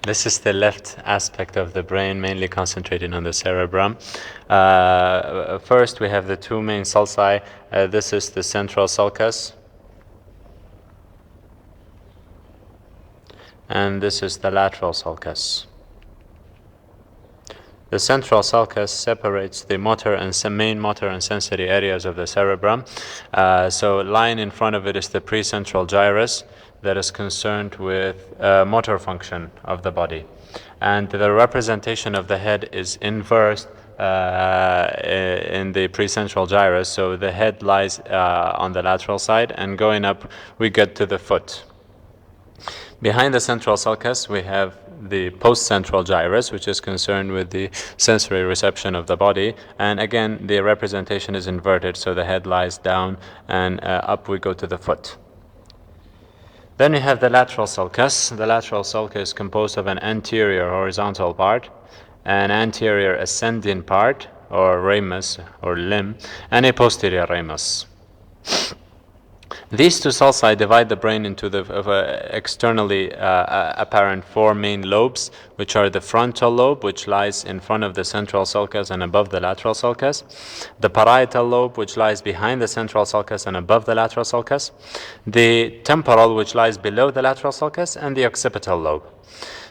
This is the left aspect of the brain, mainly concentrated on the cerebrum. First, we have the two main sulci. This is the central sulcus, and this is the lateral sulcus. The central sulcus separates the motor and main motor and sensory areas of the cerebrum. So lying in front of it is the precentral gyrus that is concerned with motor function of the body. And the representation of the head is inversed in the precentral gyrus. So the head lies on the lateral side, and going up we get to the foot. Behind the central sulcus, we have the postcentral gyrus, which is concerned with the sensory reception of the body. And again, the representation is inverted, so the head lies down, and up we go to the foot. Then we have the lateral sulcus. The lateral sulcus is composed of an anterior horizontal part, an anterior ascending part, or ramus, or limb, and a posterior ramus. These two sulci divide the brain into the externally apparent four main lobes, which are the frontal lobe, which lies in front of the central sulcus and above the lateral sulcus, the parietal lobe, which lies behind the central sulcus and above the lateral sulcus, the temporal, which lies below the lateral sulcus, and the occipital lobe.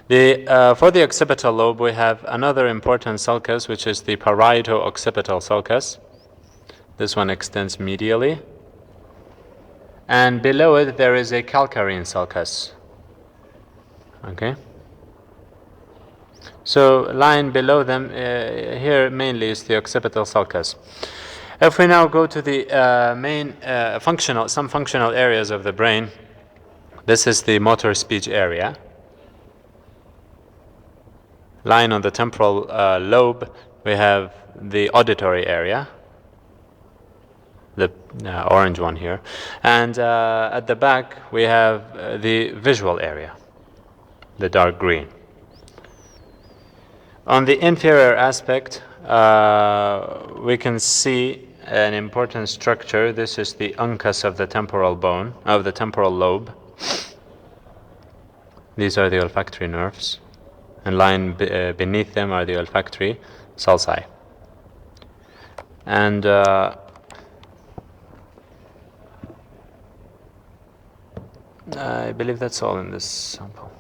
For the occipital lobe, we have another important sulcus, which is the parieto-occipital sulcus. This one extends medially. And below it there is a calcarine sulcus. Okay. So lying below them here mainly is the occipital sulcus. If we now go to the main functional areas of the brain, this is the motor speech area. Lying on the temporal lobe, we have the auditory area, the orange one here, and at the back we have the visual area, the dark green. On the inferior aspect, we can see an important structure. This is the uncus of the temporal bone, of the temporal lobe. These are the olfactory nerves, and lying beneath them are the olfactory sulci. And I believe that's all in this sample.